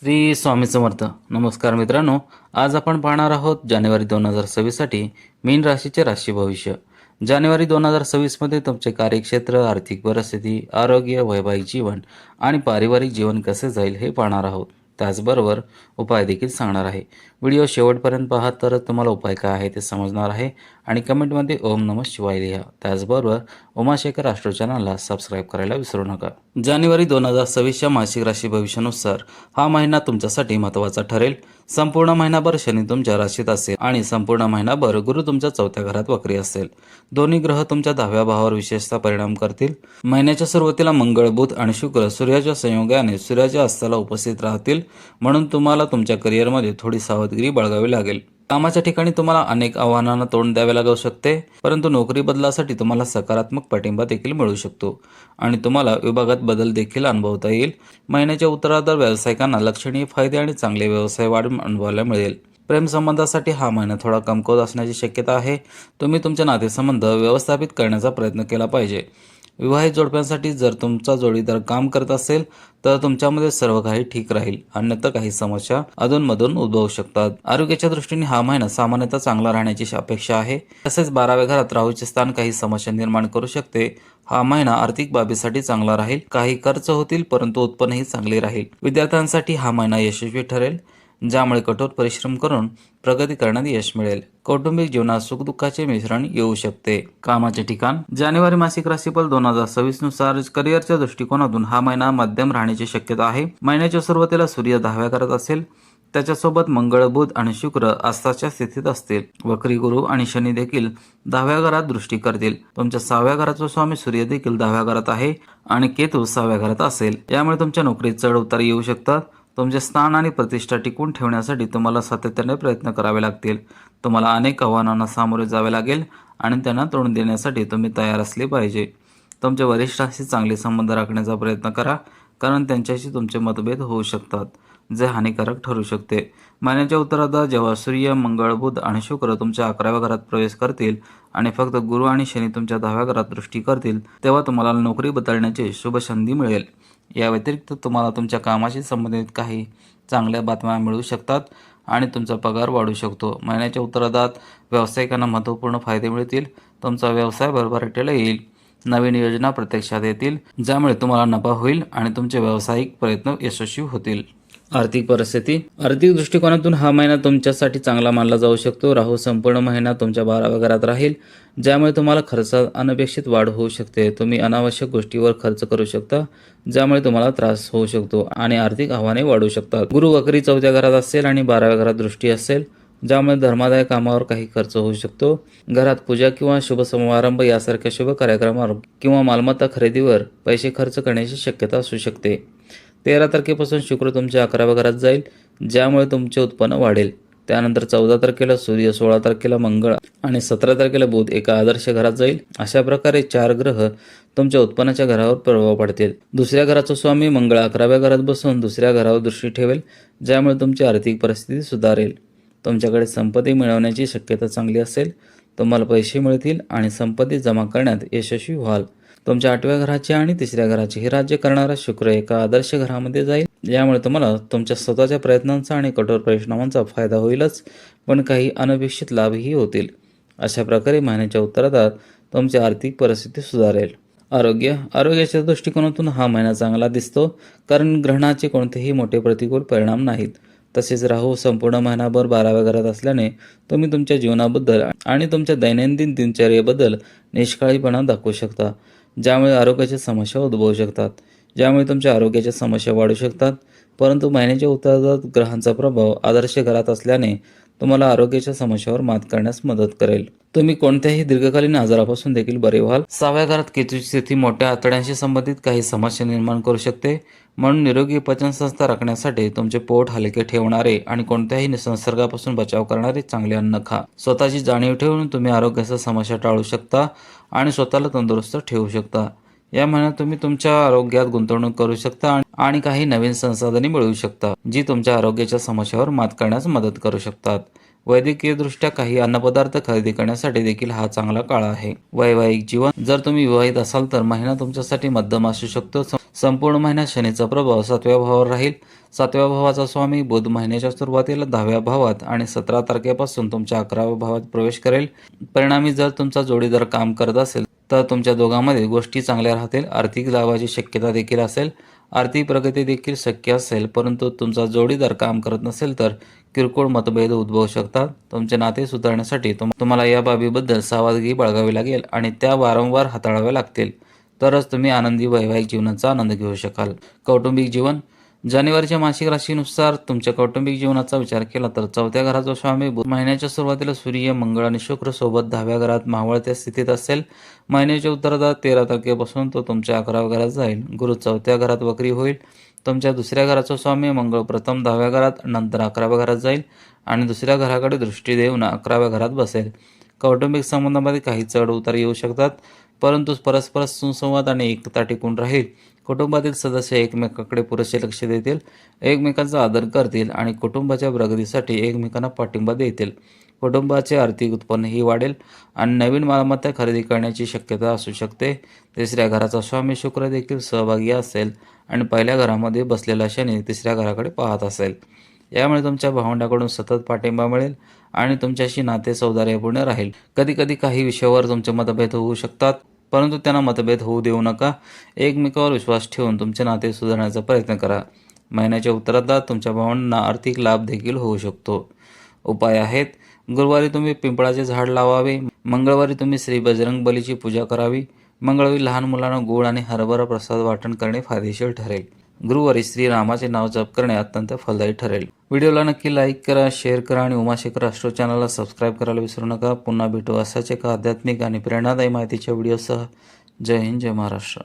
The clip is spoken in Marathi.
श्री स्वामी समर्थ. नमस्कार मित्रांनो, आज आपण पाहणार आहोत जानेवारी 2026 साठी मीन राशीचे राशी भविष्य. जानेवारी 2026 मध्ये तुमचे कार्यक्षेत्र, आर्थिक परिस्थिती, आरोग्य, वैवाहिक जीवन आणि पारिवारिक जीवन कसे जाईल हे पाहणार आहोत. त्याचबरोबर उपाय देखील सांगणार आहे. व्हिडिओ शेवटपर्यंत पहा तरच तुम्हाला उपाय काय आहे ते समजणार आहे आणि कमेंटमध्ये ओम नमः शिवाय लिहा. त्याचबरोबर उमाशेखर ॲस्ट्रो चॅनलला सबस्क्राईब करायला विसरू नका. जानेवारी 2026च्या मासिक राशी भविष्यानुसार हा महिना तुमच्यासाठी महत्त्वाचा ठरेल. संपूर्ण महिनाभर शनी तुमच्या राशीत असेल आणि संपूर्ण महिनाभर गुरु तुमच्या 4थ्या घरात वक्री असेल. दोन्ही ग्रह तुमच्या 10व्या भावावर विशेषतः परिणाम करतील. महिन्याच्या सुरुवातीला मंगळ, बुध आणि शुक्र सूर्याच्या संयोगाने सूर्याच्या अस्ताला उपस्थित राहतील, म्हणून तुम्हाला तुमच्या करिअरमध्ये थोडी सावधगिरी बाळगावी लागेल. कामाच्या ठिकाणी तुम्हाला अनेक आव्हानांना तोंड द्यावे लागू शकते, परंतु नोकरी बदलासाठी तुम्हाला सकारात्मक पाठिंबा देखील मिळू शकतो आणि तुम्हाला विभागात बदल देखील अनुभवता येईल. महिन्याच्या उत्तरार्धात व्यावसायिकांना लक्षणीय फायदे आणि चांगले व्यवसाय वाढ अनुभवायला मिळेल. प्रेमसंबंधासाठी हा महिना थोडा कमकुवत असण्याची शक्यता आहे. तुम्ही तुमचे नातेसंबंध व्यवस्थापित करण्याचा प्रयत्न केला पाहिजे. विवाहित जोडप्यांसाठी जर तुमचा जोडीदार काम करत असेल तर तुमच्यामध्ये सर्व काही ठीक राहील, अन्यथा काही समस्या अधूनमधून उद्भवू शकतात. आरोग्याच्या दृष्टीने हा महिना सामान्यतः चांगला राहण्याची अपेक्षा आहे. तसेच 12व्या घरात राहूचे स्थान काही समस्या निर्माण करू शकते. हा महिना आर्थिक बाबीसाठी चांगला राहील. काही खर्च होतील परंतु उत्पन्नही चांगले राहील. विद्यार्थ्यांसाठी हा महिना यशस्वी ठरेल, ज्यामुळे कठोर परिश्रम करून प्रगती करण्यात यश मिळेल. कौटुंबिक जीवनात सुखदुःखाचे मिश्रण येऊ शकते. कामाचे ठिकाण. जानेवारी मासिक राशीफल 2026 नुसार करिअरच्या दृष्टिकोनातून हा महिना मध्यम राहण्याची शक्यता आहे. महिन्याच्या सुरुवातीला सूर्य 10व्या घरात असेल, त्याच्यासोबत मंगळ, बुध आणि शुक्र आस्थाच्या स्थितीत असतील. वक्री गुरु आणि शनी देखील 10व्या घरात दृष्टी करतील. तुमच्या 6व्या घराचा स्वामी सूर्य देखील 10व्या घरात आहे आणि केतू 6व्या घरात असेल. यामुळे तुमच्या नोकरीत चढ उतार येऊ शकतात. तुमचे स्थान आणि प्रतिष्ठा टिकवून ठेवण्यासाठी तुम्हाला सातत्याने प्रयत्न करावे लागतील. तुम्हाला अनेक आव्हानांना सामोरे जावे लागेल आणि त्यांना तोंड देण्यासाठी तुम्ही तयार असले पाहिजे. तुमच्या वरिष्ठांशी चांगले संबंध राखण्याचा प्रयत्न करा, कारण त्यांच्याशी तुमचे मतभेद होऊ शकतात, जे हानिकारक ठरू शकते. महिन्याच्या उत्तरार्धात जेव्हा सूर्य, मंगळ, बुध आणि शुक्र तुमच्या 11व्या घरात प्रवेश करतील आणि फक्त गुरु आणि शनी तुमच्या 10व्या घरात दृष्टी करतील, तेव्हा तुम्हाला नोकरी बदलण्याची शुभ संधी मिळेल. या व्यतिरिक्त तुम्हाला तुमच्या कामाशी संबंधित काही चांगल्या बातम्या मिळू शकतात आणि तुमचा पगार वाढू शकतो. महिन्याच्या उत्तरार्धात व्यावसायिकांना महत्त्वपूर्ण फायदे मिळतील. तुमचा व्यवसाय भरभराटीला येईल. नवीन योजना प्रत्यक्षात येतील, ज्यामुळे तुम्हाला नफा होईल आणि तुमचे व्यावसायिक प्रयत्न यशस्वी होतील. आर्थिक परिस्थिती. आर्थिक दृष्टिकोनातून हा महिना तुमच्यासाठी चांगला मानला जाऊ शकतो. राहू संपूर्ण महिना तुमच्या 12व्या घरात राहील, ज्यामुळे तुम्हाला खर्चात अनपेक्षित वाढ होऊ शकते. तुम्ही अनावश्यक गोष्टीवर खर्च करू शकता, ज्यामुळे तुम्हाला त्रास होऊ शकतो आणि आर्थिक आव्हाने वाढू शकतात. गुरु वक्री 4थ्या घरात असेल आणि 12व्या घरात दृष्टी असेल, ज्यामुळे धर्मादाय कामावर काही खर्च होऊ शकतो. घरात पूजा किंवा शुभ समारंभ यासारख्या शुभ कार्यक्रमावर किंवा मालमत्ता खरेदीवर पैसे खर्च करण्याची शक्यता असू शकते. 13 तारखेपासून शुक्र तुमच्या 11व्या घरात जाईल, ज्यामुळे तुमचे उत्पन्न वाढेल. त्यानंतर 14 तारखेला सूर्य, 16 तारखेला मंगळ आणि 17 तारखेला बुध एका आदर्श घरात जाईल. अशा प्रकारे 4 ग्रह तुमच्या उत्पन्नाच्या घरावर प्रभाव पाडतील. दुसऱ्या घराचा स्वामी मंगळ 11व्या घरात बसून दुसऱ्या घरावर दृष्टी ठेवेल, ज्यामुळे तुमची आर्थिक परिस्थिती सुधारेल. तुमच्याकडे संपत्ती मिळवण्याची शक्यता चांगली असेल. तुम्हाला पैसे मिळतील आणि संपत्ती जमा करण्यात यशस्वी व्हाल. तुमच्या 8व्या घराचे आणि 3ऱ्या घराचे हे राज्य करणारा शुक्र एका आदर्श घरामध्ये जाईल, यामुळे तुम्हाला तुमच्या स्वतःच्या प्रयत्नांचा आणि कठोर परिश्रमांचा फायदा होईलच, पण काही अनपेक्षित लाभही होतील. अशा प्रकारे महिन्याच्या उत्तरार्धात तुमची आर्थिक परिस्थिती सुधारेल. आरोग्याच्या दृष्टिकोनातून हा महिना चांगला दिसतो, कारण ग्रहणाचे कोणतेही मोठे प्रतिकूल परिणाम नाहीत. तसेच राहू संपूर्ण महिनाभर 12व्या घरात असल्याने तुम्ही तुमच्या जीवनाबद्दल आणि तुमच्या दैनंदिन दिनचर्येबद्दल निष्काळजीपणा दाखवू शकता, ज्यामुळे आरोग्याच्या समस्या उद्भवू शकतात. ज्यामुळे तुमच्या आरोग्याच्या समस्या वाढू शकतात. परंतु महिन्याच्या उत्तरार्धात ग्रहांचा प्रभाव आदर्श घरात असल्याने तुम्हाला आरोग्याच्या समस्यावर मात करण्यास मदत करेल. तुम्ही कोणत्याही दीर्घकालीन आजारापासून देखील बरे व्हाल. 6व्या घरात केतूची स्थिती मोठ्या आतड्यांशी संबंधित काही समस्या निर्माण करू शकते, म्हणून निरोगी पचनसंस्था राखण्यासाठी तुमचे पोट हलके ठेवणारे आणि कोणत्याही संसर्गापासून बचाव करणारे चांगले अन्न खा. स्वतःची जाणीव ठेवून तुम्ही आरोग्याच्या समस्या टाळू शकता आणि स्वतःला तंदुरुस्त ठेवू शकता. या महिन्यात तुम्ही तुमच्या आरोग्यात गुंतवणूक करू शकता आणि काही नवीन संसाधने मिळवू शकता, जी तुमच्या आरोग्याच्या समस्यावर मात करण्यास मदत करू शकतात. वैद्यकीयदृष्ट्या काही अन्नपदार्थ खरेदी करण्यासाठी देखील हा चांगला काळ आहे. वैवाहिक जीवन, जर तुम्ही विवाहित असाल तर महिना तुमच्यासाठी मध्यम असू शकतो. संपूर्ण महिन्यात शनीचा प्रभाव 7व्या भावावर राहील. 7व्या भावाचा स्वामी बुध महिन्याच्या सुरुवातीला 10व्या भावात आणि 17 तारखेपासून तुमच्या 11व्या भावात प्रवेश करेल. परिणामी जर तुमचा जोडीदार काम करत असेल तर तुमच्या दोघांमध्ये गोष्टी चांगल्या राहतील. आर्थिक लाभाची शक्यता देखील असेल. आर्थिक प्रगती देखील शक्य असेल, परंतु तुमचा जोडीदार काम करत नसेल तर किरकोळ मतभेद उद्भवू शकतात. तुमचे नाते सुधारण्यासाठी तुम्हाला या बाबीबद्दल सावधगिरी बाळगावी लागेल आणि त्या वारंवार हाताळाव्या लागतील. तरच तुम्ही आनंदी वैवाहिक जीवनाचा आनंद घेऊ शकाल. कौटुंबिक जीवन, जानेवारीच्या मासिक राशीनुसार तुमच्या कौटुंबिक जीवनाचा विचार केला तर 4थ्या घराचा स्वामी बुध महिन्याच्या सुरुवातीला सूर्य, मंगळ आणि शुक्र सोबत 10व्या घरात मावळत्या स्थितीत असेल. महिन्याच्या उत्तरार्धात 13 तारखेपासून तो तुमच्या 11व्या घरात जाईल. गुरु 4थ्या घरात वक्री होईल. तुमच्या 2ऱ्या घराचा स्वामी मंगळ प्रथम 10व्या घरात, नंतर 11व्या घरात जाईल आणि 2ऱ्या घराकडे दृष्टी देऊन 11व्या घरात बसेल. कौटुंबिक संबंधामध्ये काही चढ उतार येऊ शकतात, परंतु परस्पर सुसंवाद आणि एकता टिकून राहील. कुटुंबातील सदस्य एकमेकांकडे पुरेसे लक्ष देतील, एकमेकांचा आदर करतील आणि कुटुंबाच्या प्रगतीसाठी एकमेकांना पाठिंबा देतील. कुटुंबाचे आर्थिक उत्पन्नही वाढेल आणि नवीन मालमत्ता खरेदी करण्याची शक्यता असू शकते. 3ऱ्या घराचा स्वामी शुक्र देखील सहभागी असेल आणि 1ल्या घरामध्ये बसलेला शनी 3ऱ्या घराकडे पाहत असेल. यामुळे तुमच्या भावंडाकडून सतत पाठिंबा मिळेल आणि तुमच्याशी नाते सौहार्दपूर्ण राहील. कधीकधी काही विषयावर तुमचे मतभेद होऊ शकतात, परंतु त्यांना मतभेद होऊ देऊ नका. एकमेकांवर विश्वास ठेवून तुमचे नाते सुधारण्याचा प्रयत्न करा. महिन्याच्या उत्तरार्धात तुमच्या भावंडांना आर्थिक लाभ देखील होऊ शकतो. उपाय आहेत: गुरुवारी तुम्ही पिंपळाचे झाड लावावे. मंगळवारी तुम्ही श्री बजरंग बलीची पूजा करावी. मंगळवारी लहान मुलांना गूळ आणि हरभरा प्रसाद वाटण करणे फायदेशीर ठरेल. गुरुवारी श्रीरामाचे नाव जप करणे अत्यंत फलदायी ठरेल. व्हिडिओला नक्की लाईक करा, शेअर करा आणि उमाशेखर ॲस्ट्रो चॅनलला सबस्क्राईब करायला विसरू नका. पुन्हा भेटू असाच एका आध्यात्मिक आणि प्रेरणादायी माहितीच्या व्हिडिओसह. जय हिंद, जय महाराष्ट्र.